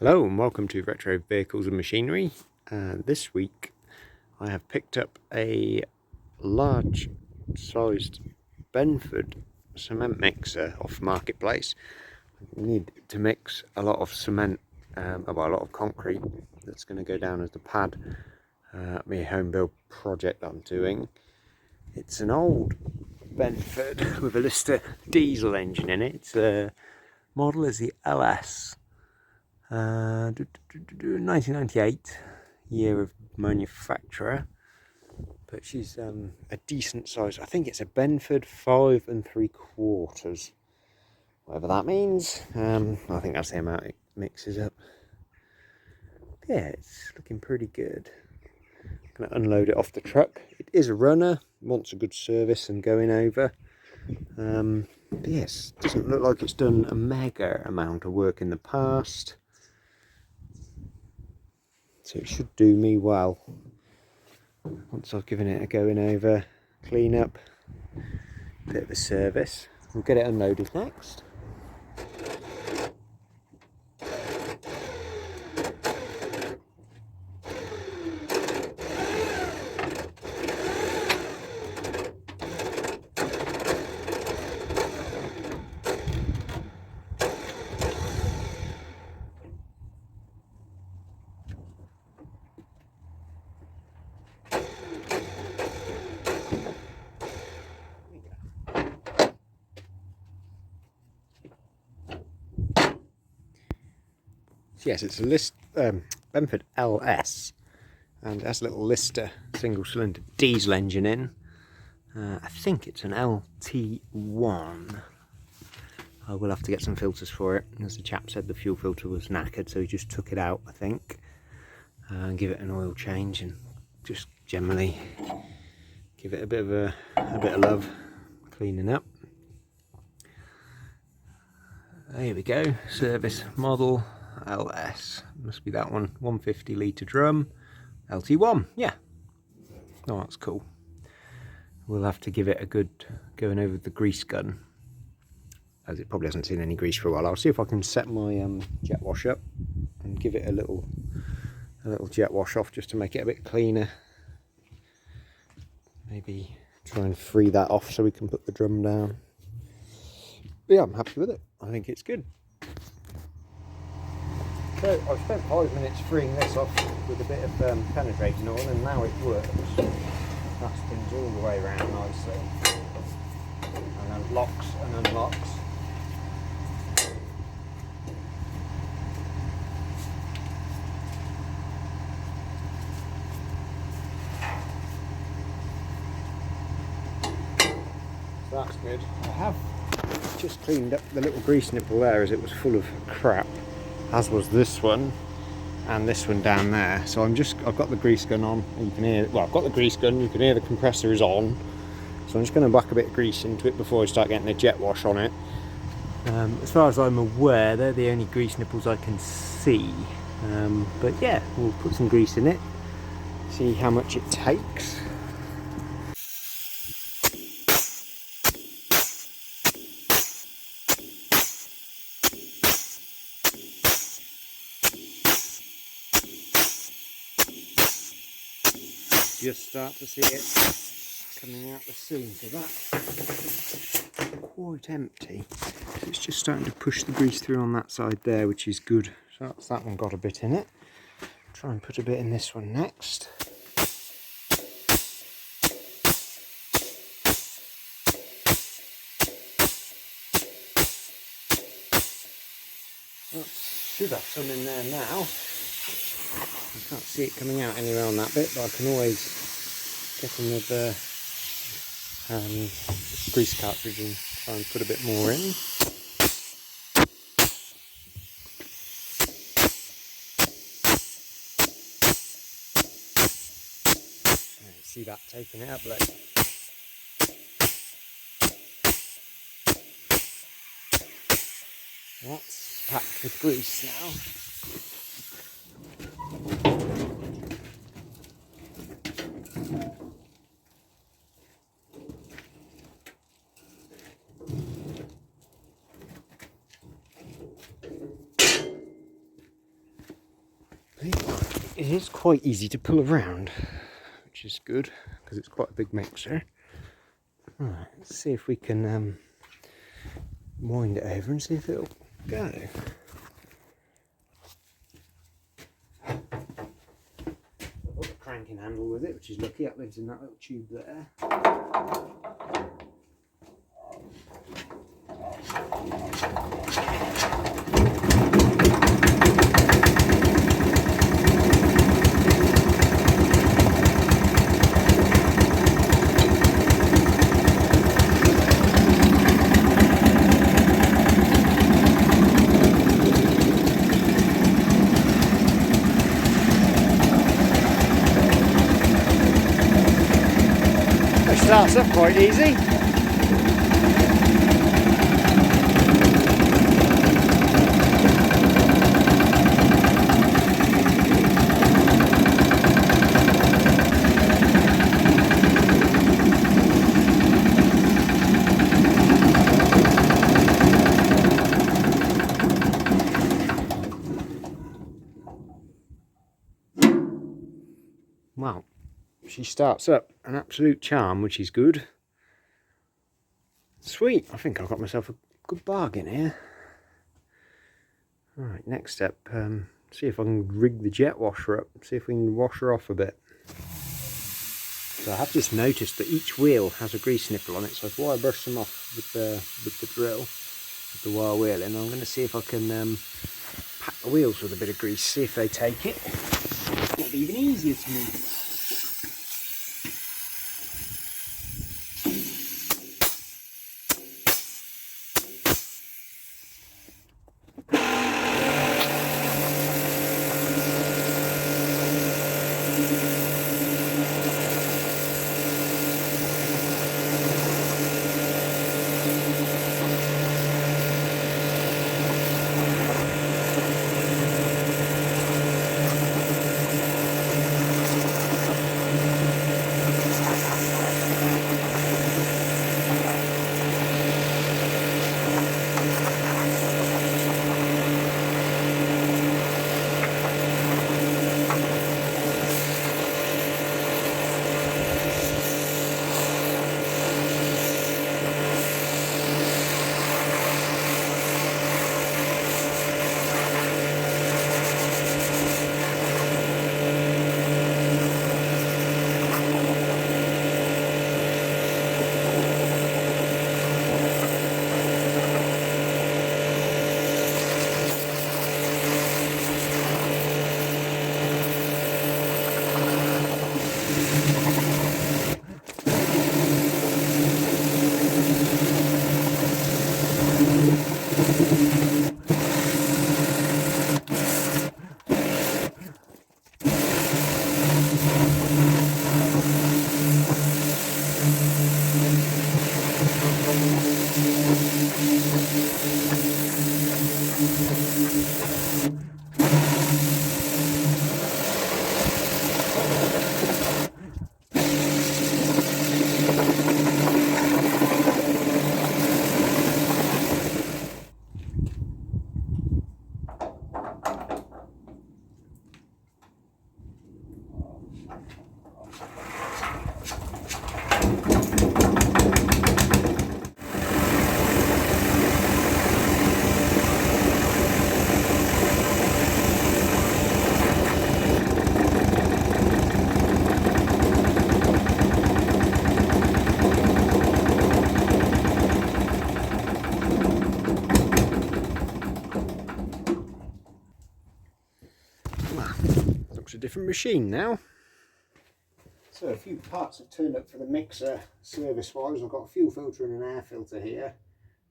Hello and welcome to Retro Vehicles and Machinery. This week I have picked up a large sized Benford cement mixer off Marketplace. We need to mix a lot of cement, a lot of concrete that's going to go down as the pad, my home build project that I'm doing. It's an old Benford with a Lister diesel engine in it. Its model is the LS. 1998 year of manufacturer, but she's a decent size. I think it's a Benford 5 3/4, whatever that means. I think that's the amount it mixes up. Yeah, it's looking pretty good. I'm going to unload it off the truck. It is a runner, wants a good service and going over. But yes, doesn't look like it's done a mega amount of work in the past. So it should do me well once I've given it a going over, clean up, bit of a service. We'll get it unloaded next. Yes, it's a Benford LS, and it has a little Lister single cylinder diesel engine in. I think it's an LT1. I will have to get some filters for it. As the chap said, the fuel filter was knackered, so he just took it out, I think, and give it an oil change and just generally give it a bit of love, cleaning up. There we go, service model LS, must be that one, 150 litre drum, LT1, yeah. Oh, that's cool. We'll have to give it a good going over the grease gun, as it probably hasn't seen any grease for a while. I'll see if I can set my jet wash up and give it a little jet wash off just to make it a bit cleaner. Maybe try and free that off so we can put the drum down. But yeah, I'm happy with it. I think it's good. So I've spent 5 minutes freeing this off with a bit of penetrating oil, and now it works. That spins all the way around nicely and then locks and unlocks. So that's good. I have just cleaned up the little grease nipple there, as it was full of crap, as was this one and this one down there. So I've got the grease gun on, and you can hear, well, I've got the grease gun, you can hear the compressor is on, so I'm just going to whack a bit of grease into it before I start getting a jet wash on it. As far as I'm aware, they're the only grease nipples I can see, but yeah, we'll put some grease in it, see how much it takes. Just start to see it coming out the seam, so that's quite empty. So it's just starting to push the grease through on that side there, which is good. So that's that one got a bit in it. Try and put a bit in this one next. Well, should have some in there now. I can't see it coming out anywhere on that bit, but I can always get another grease cartridge and try and put a bit more in. See that taking it up, look. That's packed with grease now. It is quite easy to pull around, which is good because it's quite a big mixer. Right, let's see if we can wind it over and see if it'll go. I've got the cranking handle with it, which is lucky. That lives in that little tube there. It starts up quite easy. Wow, she starts up an absolute charm, which is good. Sweet, I think I've got myself a good bargain here. Right, next step, see if I can rig the jet washer up, see if we can wash her off a bit. So I have just noticed that each wheel has a grease nipple on it, so before I brush them off with the drill, with the wire wheeling, I'm going to see if I can pack the wheels with a bit of grease, see if they take it. It'll be even easier to move. Looks a different machine now. So a few parts have turned up for the mixer service wise. I've got a fuel filter and an air filter here.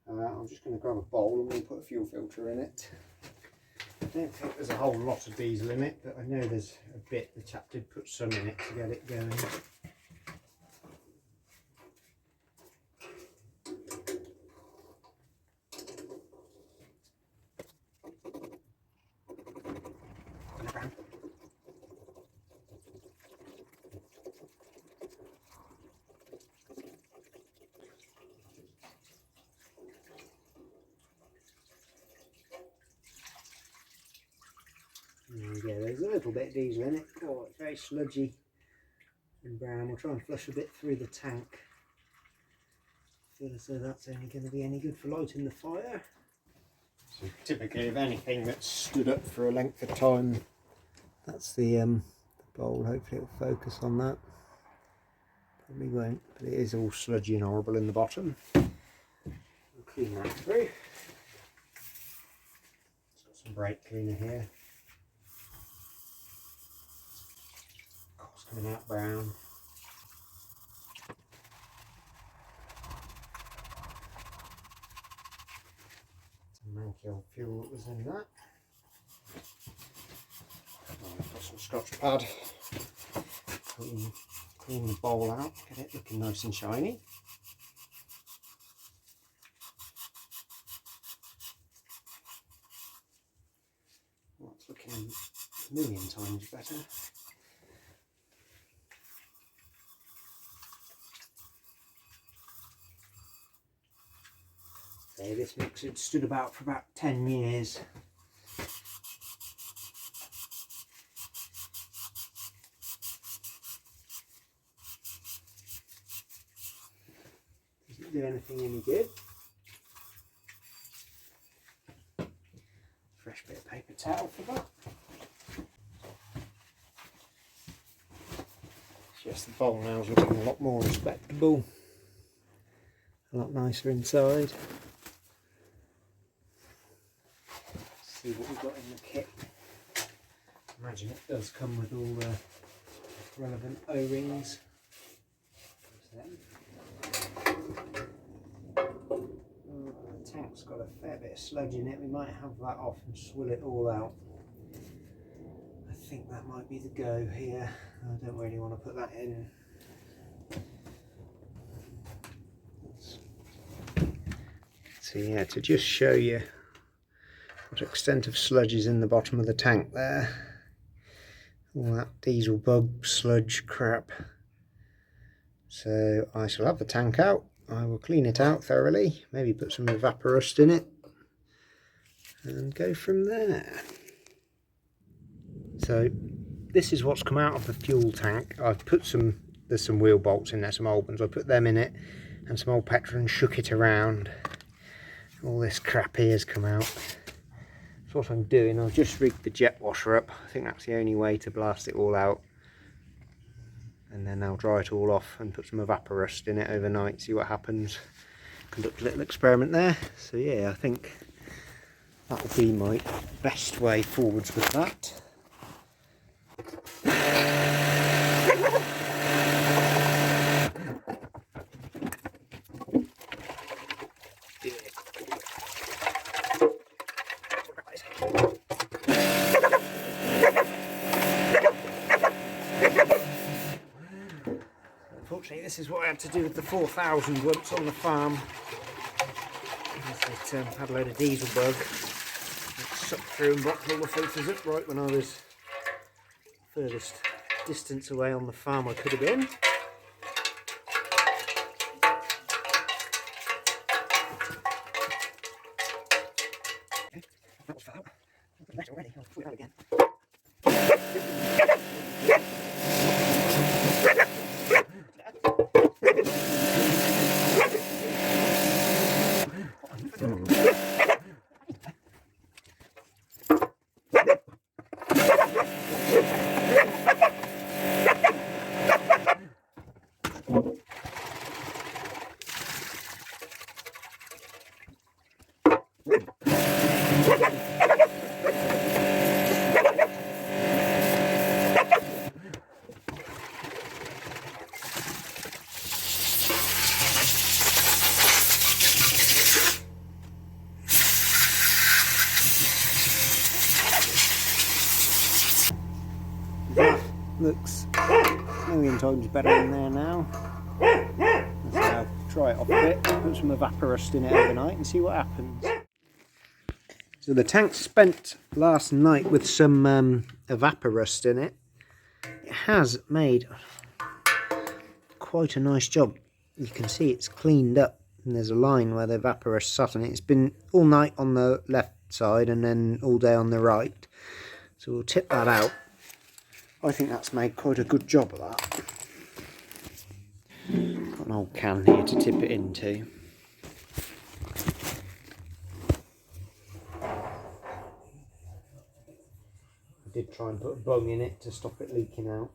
I'm just going to grab a bowl and we'll put a fuel filter in it. I don't think there's a whole lot of diesel in it, but I know there's a bit. The chap did put some in it to get it going. There we we go, there's a little bit of diesel in it. Oh, it's very sludgy and brown. We'll try and flush a bit through the tank. So that's only going to be any good for lighting the fire. So typically, if anything that's stood up for a length of time, that's the bowl. Hopefully it'll focus on that. Probably won't, but it is all sludgy and horrible in the bottom. We'll clean that through. It's got some brake cleaner here. It's coming out brown. Manky old fuel that was in that. I've got some Scotch pad. Clean the bowl out, get it looking nice and shiny. Well, it's looking a million times better. So this mixer had stood about for about 10 years. Doesn't do anything any good. Fresh bit of paper towel for that. It's just the bowl now is looking a lot more respectable. A lot nicer inside. See what we've got in the kit. Imagine it does come with all the relevant O-rings. The tank's got a fair bit of sludge in it. We might have that off and swill it all out. I think that might be the go here. I don't really want to put that in. So yeah, to just show you what extent of sludge is in the bottom of the tank there. All that diesel bug sludge crap. So I shall have the tank out. I will clean it out thoroughly, maybe put some evaporust in it and go from there. So this is what's come out of the fuel tank. I've put there's some wheel bolts in there, some old ones. I put them in it and some old petrol and shook it around. All this crap here has come out. So what I'm doing, I've just rigged the jet washer up. I think that's the only way to blast it all out. And then I'll dry it all off and put some evaporust in it overnight, see what happens. Conduct a little experiment there. So yeah, I think that'll be my best way forwards with that. Unfortunately, this is what I had to do with the 4000 once on the farm. It had a load of diesel bug. It sucked through and blocked all the filters up right when I was furthest distance away on the farm I could have been. Okay, that was fell out. I've got it already. I'll pull it out again. Looks a million times better in there now. So I'll try it off a bit, put some evaporust in it overnight and see what happens. So the tank spent last night with some evaporust in it. It has made quite a nice job. You can see it's cleaned up and there's a line where the evaporust sat on it. It's been all night on the left side and then all day on the right. So we'll tip that out. I think that's made quite a good job of that. Got an old can here to tip it into. I did try and put a bung in it to stop it leaking out.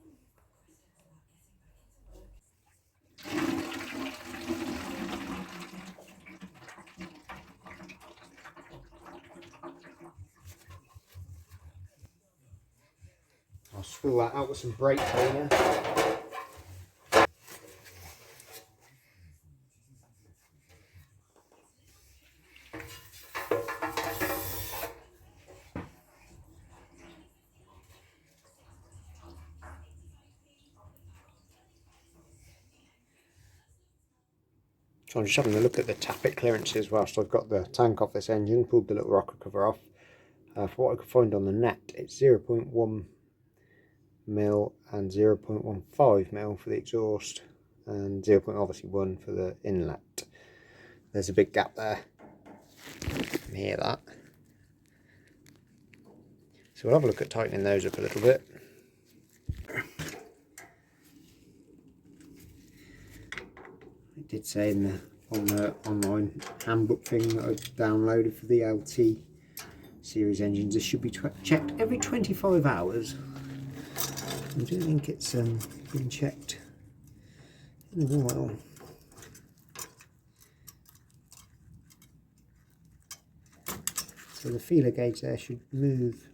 I'll spill that out with some brake cleaner. So I'm just having a look at the tappet clearances whilst I've got the tank off this engine, pulled the little rocker cover off. For what I could find on the net, it's 0.1 mil and 0.15 mil for the exhaust, and 0.1 for the inlet. There's a big gap there. You can hear that. So we'll have a look at tightening those up a little bit. It did say in on the online handbook thing that I downloaded for the LT series engines, this should be checked every 25 hours. I don't think it's been checked in a while. So the feeler gauge there should move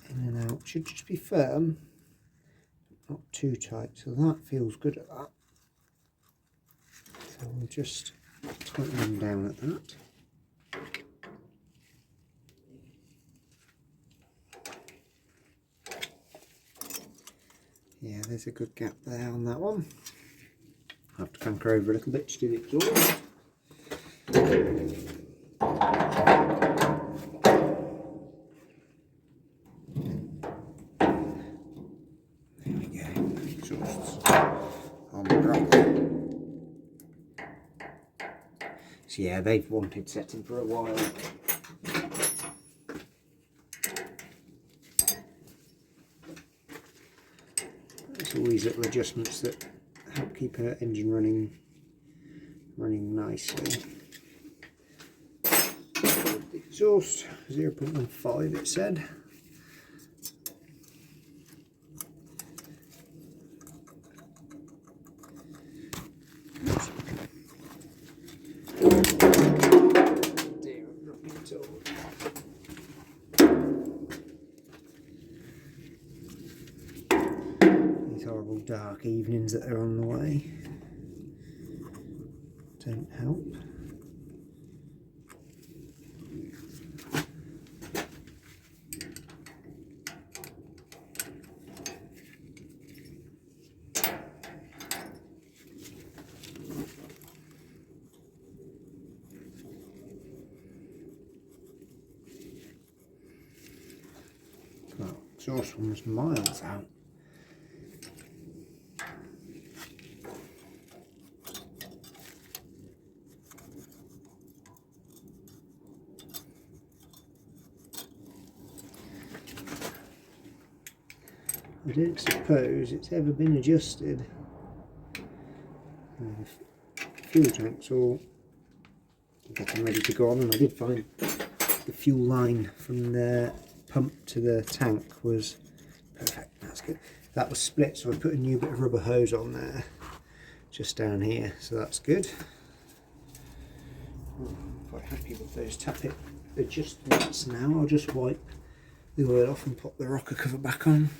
in and out. Should just be firm, not too tight. So that feels good at that. So we'll just tighten them down at that. Yeah, there's a good gap there on that one. I'll have to canker over a little bit to do the exhaust. There we go, exhaust's on the rock. So yeah, they've wanted setting for a while. There's all these little adjustments that help keep an engine running nicely. The exhaust 0.15 it said. These horrible dark evenings that are on the way don't help. Well, exhaust one was miles out. I don't suppose it's ever been adjusted. The fuel tank's all getting ready to go on, and I did find the fuel line from the pump to the tank was perfect. That's good. That was split, so I put a new bit of rubber hose on there just down here, so that's good. I'm quite happy with those tappet adjustments now. I'll just wipe the oil off and pop the rocker cover back on.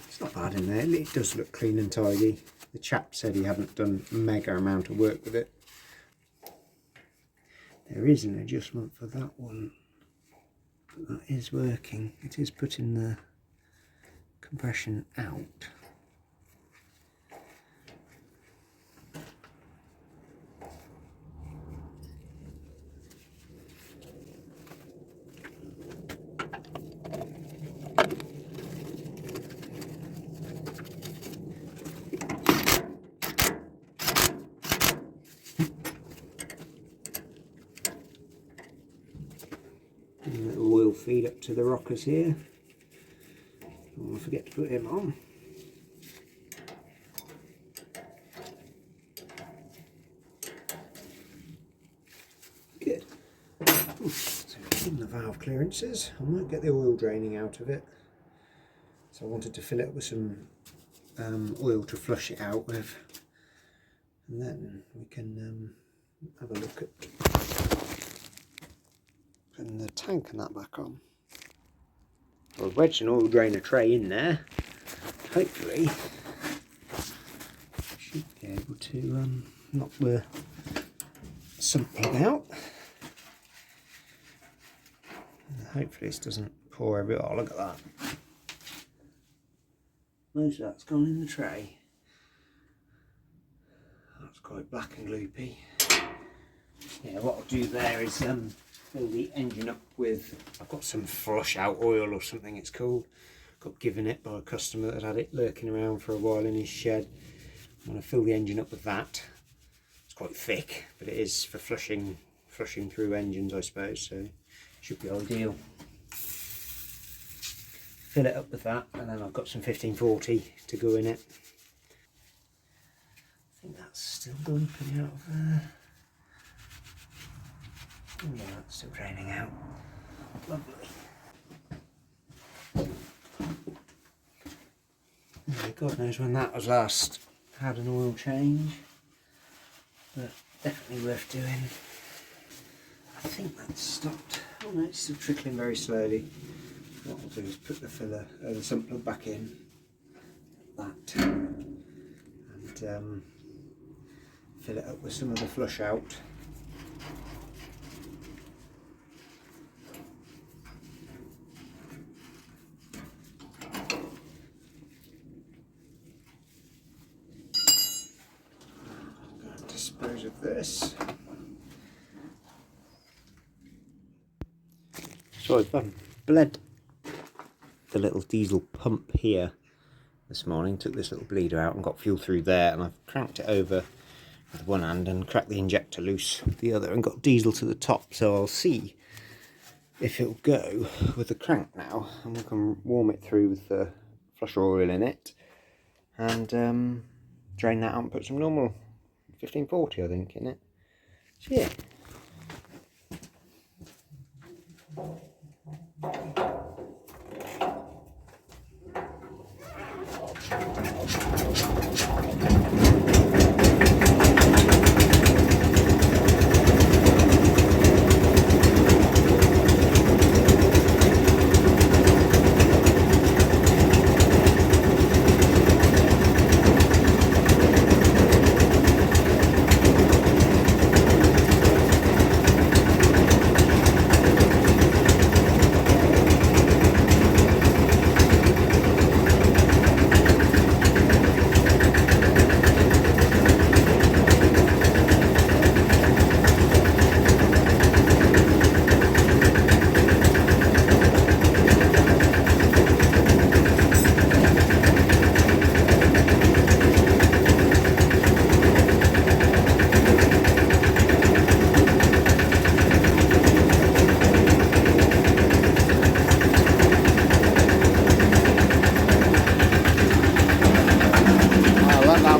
It's not bad in there, it does look clean and tidy. The chap said he hadn't done a mega amount of work with it. There is an adjustment for that one, but that is working. It is putting the compression out. feed up to the rockers here. Don't want to forget to put him on. Good. So in the valve clearances, I might get the oil draining out of it. So I wanted to fill it with some oil to flush it out with, and then we can have a look at putting the tank and that back on. Well, I've wedged an oil drainer tray in there. Hopefully I should be able to knock the sump plug out. And hopefully this doesn't pour every. Oh, look at that. Most of that's gone in the tray. That's quite black and gloopy. Yeah, what I'll do there is fill the engine up with, I've got some flush out oil or something it's called. Got given it by a customer that had it lurking around for a while in his shed. I'm going to fill the engine up with that. It's quite thick, but it is for flushing through engines, I suppose, so should be ideal. Fill it up with that, and then I've got some 1540 to go in it. I think that's still dumping out of there. Oh yeah, that's still draining out. Lovely. Yeah, God knows when that was last had an oil change, but definitely worth doing. I think that's stopped. Oh no, it's still trickling very slowly. What I'll do is put the filler, the sump plug back in, that, and fill it up with some of the flush out. Dispose of this. So I've bled the little diesel pump here this morning, took this little bleeder out and got fuel through there, and I've cranked it over with one hand and cracked the injector loose with the other and got diesel to the top. So I'll see if it'll go with the crank now, and we can warm it through with the flusher oil in it and drain that out and put some normal 1540 I think in it. So yeah.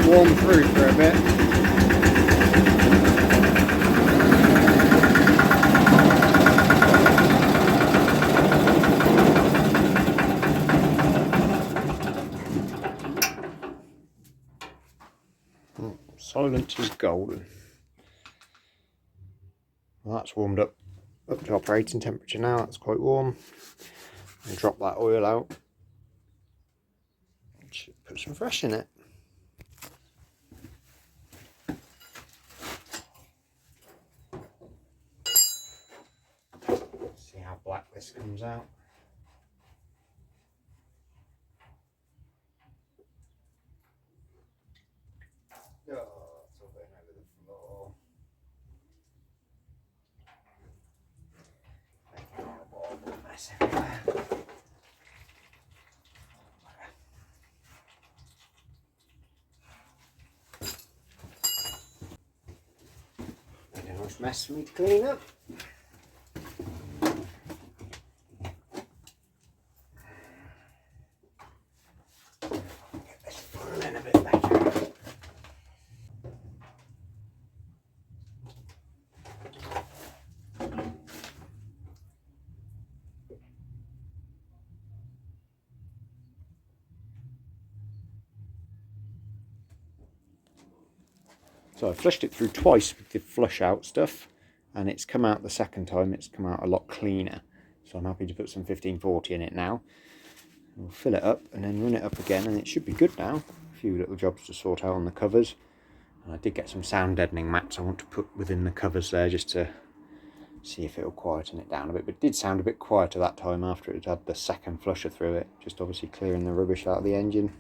Warm through for a bit. Silence is golden. Well, that's warmed up to operating temperature now. That's quite warm. And drop that oil out. Put some fresh in it. See how black this comes out. Oh, it's all going over the floor. Making a horrible mess everywhere. Made a nice mess for me to clean up. So I flushed it through twice with the flush out stuff, and it's come out the second time, it's come out a lot cleaner. So I'm happy to put some 1540 in it now. We'll fill it up and then run it up again, and it should be good now. A few little jobs to sort out on the covers. And I did get some sound deadening mats I want to put within the covers there just to see if it'll quieten it down a bit. But it did sound a bit quieter that time after it had the second flusher through it, just obviously clearing the rubbish out of the engine.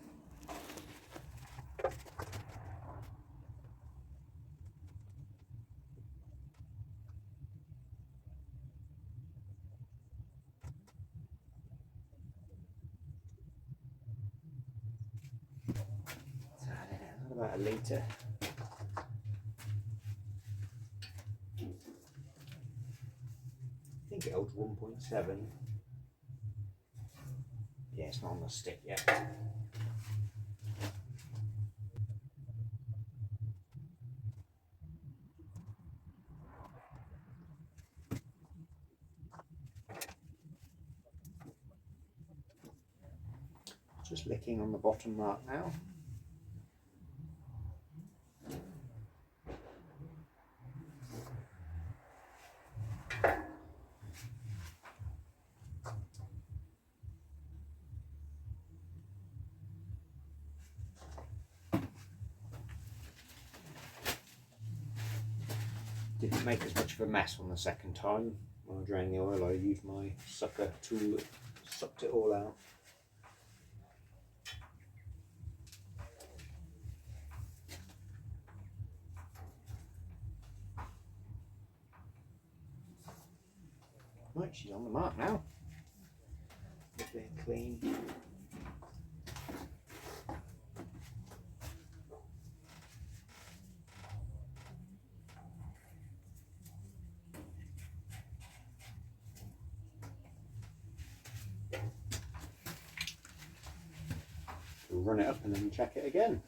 About a litre. I think it holds 1.7. Yeah, it's not on the stick yet. Just licking on the bottom mark now. Didn't make as much of a mess on the second time. When I drained the oil, I used my sucker tool that sucked it all out. Right, she's on the mark now. Lovely and clean. We'll run it up and then check it again.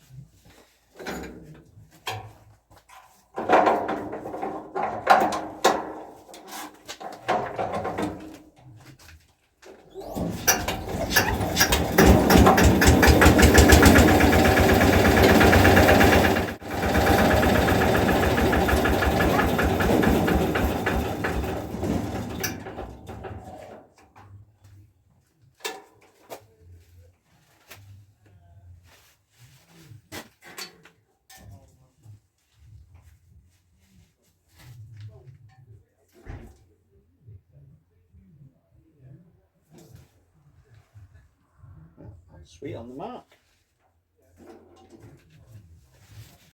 Sweet on the mark.